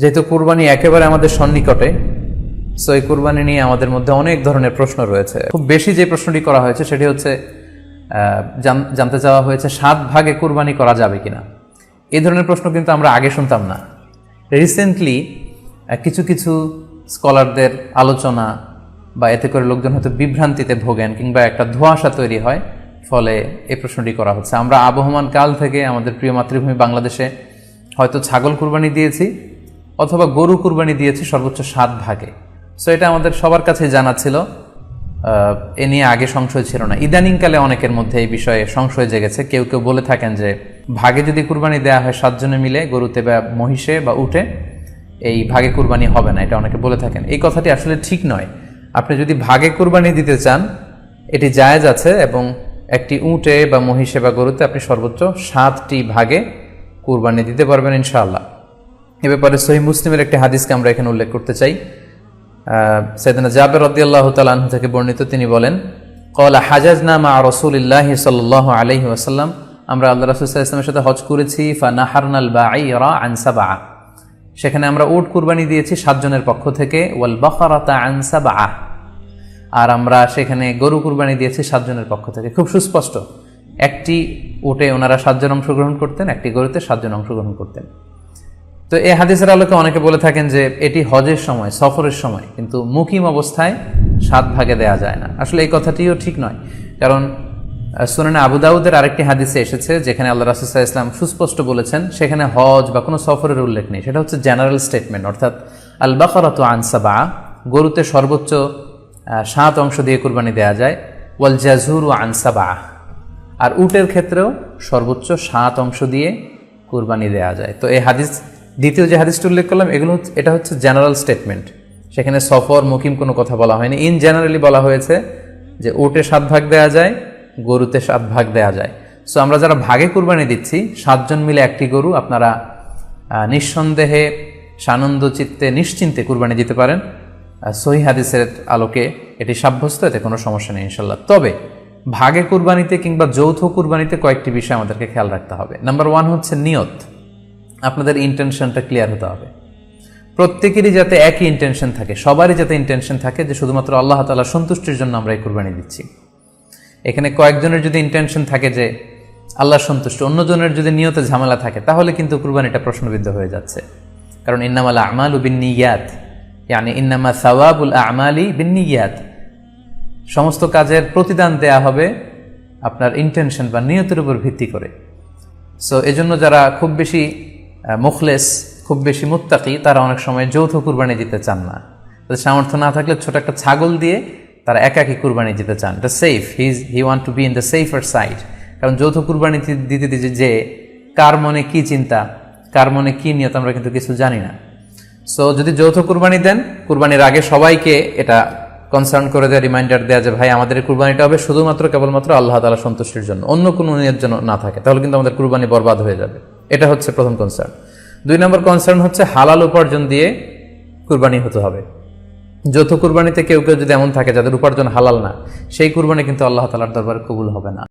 যেহেতু কুরবানি একেবারে আমাদের সন্নিকটে, সো এই কুরবানি নিয়ে আমাদের মধ্যে অনেক ধরনের প্রশ্ন রয়েছে। খুব বেশি যে প্রশ্নটি করা হয়েছে সেটি হচ্ছে জানতে চাওয়া হয়েছে 7 ভাগে কুরবানি করা যাবে কিনা। এই ধরনের প্রশ্ন কিন্তু আমরা আগে শুনতাম না। রিসেন্টলি কিছু কিছু স্কলারদের আলোচনা বা এতে করে লোকজন হয়তো বিভ্রান্তিতে ভোগেন কিংবা একটা ধোঁয়াশা তৈরি হয়, ফলে এই প্রশ্নটি করা হচ্ছে। আমরা আবহমান কাল থেকে আমাদের প্রিয় মাতৃভূমি বাংলাদেশে হয়তো ছাগল কুরবানি দিয়েছি অথবা গরু কুরবানি দিয়েছি সর্বোচ্চ 7 ভাগে। সো এটা আমাদের সবার কাছে জানা ছিল, এ নিয়ে আগে সংশয় ছিল না। ইদানিংকালে অনেকের মধ্যে এই বিষয়ে সংশয় জেগেছে। কেউ কেউ বলে থাকেন যে ভাগে যদি কুরবানি দেওয়া হয় 7 জনে মিলে, গরুতে বা মহিষে বা উটে, এই ভাগে কুরবানি হবে না, এটা অনেকে বলে থাকেন। এই কথাটি আসলে ঠিক নয়। আপনি যদি ভাগে কুরবানি দিতে চান এটি জায়েজ আছে, এবং একটি উটে বা মহিষে বা গরুতে আপনি সর্বোচ্চ 7টি ভাগে কুরবানি দিতে পারবেন ইনশাআল্লাহ। এ ব্যাপারে সহিহ মুসলিমের একটি হাদিসকে আমরা এখানে উল্লেখ করতে চাই। সাইয়েদনা জাবের রাদিয়াল্লাহু তাআলা আনহু থেকে বর্ণিত, তিনি বলেন, ক্বালা হাজাজনা মা রাসূলিল্লাহি সাল্লাল্লাহু আলাইহি ওয়াসাল্লাম, আমরা আল্লাহ রাসূল সাল্লাল্লাহু আলাইহি ওয়াসাল্লামের সাথে হজ করেছি। ফানাহারনাল বাঈরা আন সাবআ, সেখানে আমরা উট কুরবানি দিয়েছি 7 জনের পক্ষ থেকে। ওয়াল বাকারাতা আন সাবআ, আর আমরা সেখানে গরু কুরবানি দিয়েছি 7 জনের পক্ষ থেকে। খুব সুস্পষ্ট, একটি উটে ওনারা 7 জন অংশগ্রহণ করতেন, একটি গরুতে 7 জন অংশগ্রহণ করতেন। তো এই হাদিসের আলোকে অনেকে বলে থাকেন যে এটি হজের সময়, সফরের সময়, কিন্তু মুকিম অবস্থায় 7 ভাগে দেয়া যায় না। আসলে এই কথাটিও ঠিক নয়, কারণ সুনানে আবু দাউদের আরেকটি হাদিসে এসেছে যেখানে আল্লাহ রাসূল সাল্লাল্লাহু আলাইহি ওয়াসাল্লাম সুস্পষ্ট বলেছেন, সেখানে হজ বা কোনো সফরের উল্লেখ নেই। সেটা হচ্ছে জেনারেল স্টেটমেন্ট, অর্থাৎ আল বাকারাতু আন সাবআ, গরুতে সর্বোচ্চ 7 অংশ দিয়ে কুরবানি দেয়া যায়। ওয়াল জাযুরু আন সাবআ, আর উটের ক্ষেত্রেও সর্বোচ্চ 7 অংশ দিয়ে কুরবানি দেয়া যায়। তো এই হাদিস, দ্বিতীয় যে হাদিসটি উল্লেখ করলাম, এটা হচ্ছে জেনারেল স্টেটমেন্ট। সেখানে সফর মুকিম কোনো কথা বলা হয়নি। ইন জেনারেলি বলা হয়েছে যে উটে 7 ভাগ দেয়া যায়, গরুতে 7 ভাগ দেয়া যায়। সো আমরা যারা ভাগে কুরবানি দিচ্ছি 7 জন মিলে একটি গরু, আপনারা নিঃসন্দেহে সানন্দ চিত্তে নিশ্চিন্তে কুরবানি দিতে পারেন। সহিহ হাদিসের আলোকে এটি সাব্যস্ত, এতে কোনো সমস্যা নেই ইনশাল্লাহ। তবে ভাগে কুরবানিতে কিংবা যৌথ কুরবানিতে কয়েকটি বিষয় আমাদেরকে খেয়াল রাখতে হবে। নাম্বার 1 হচ্ছে নিয়ত। আপনাদের ইন্টেনশনটা ক্লিয়ার হতে হবে। প্রত্যেকেরই যাতে একই ইন্টেনশন থাকে, সবারই যাতে ইন্টেনশন থাকে যে শুধুমাত্র আল্লাহ তাআলার সন্তুষ্টির জন্য আমরা এই কুরবানি দিচ্ছি। এখানে কয়েকজনের যদি ইন্টেনশন থাকে যে আল্লাহর সন্তুষ্টি, অন্যজনের যদি নিয়তে ঝামেলা থাকে, তাহলে কিন্তু কুরবানিটা প্রশ্নবিদ্ধ হয়ে যাচ্ছে। কারণ ইন্নামাল আমালু বিন্নিয়াত, ইয়ানি ইন্নামা সাওয়াবুল আমালি বিন্নিয়াত, সমস্ত কাজের প্রতিদান দেয়া হবে আপনার ইন্টেনশন বা নিয়তের উপর ভিত্তি করে। সো এজন্য যারা খুব বেশি মুখলেস, খুব বেশি মুত্তাকি, তারা অনেক সময় যৌথ কুরবানি দিতে চান না। তাদের সামর্থ্য না থাকলে ছোট একটা ছাগল দিয়ে তারা একাকি কুরবানি দিতে চান। এটা safe, he want to be in the safer side. কারণ যৌথ কুরবানি দিতে দিতে যে কার মনে কি চিন্তা, কার মনে কি নিয়ত, আমরা কিন্তু কিছু জানি না। সো যদি যৌথ কুরবানি দেন, কুরবানির আগে সবাইকে এটা কনসার্ন করে দেয়, রিমাইন্ডার দেয়া যে ভাই আমাদের কুরবানিটা হবে শুধুমাত্র কেবলমাত্র আল্লাহ তাআলা সন্তুষ্টির জন্য, অন্য কোনো নিয়ত যেন না থাকে, তাহলে কিন্তু আমাদের কুরবানি বরবাদ হয়ে যাবে। এটা হচ্ছে প্রথম কনসার্ন। 2 নম্বর কনসার্ন হচ্ছে হালাল উপার্জন দিয়ে কুরবানি হতে হবে। যৌথ কুরবানিতে কেউ কেউ যদি এমন থাকে যাদের উপার্জন হালাল না, সেই কুরবানি কিন্তু আল্লাহ তাআলার দরবারে কবুল হবে না।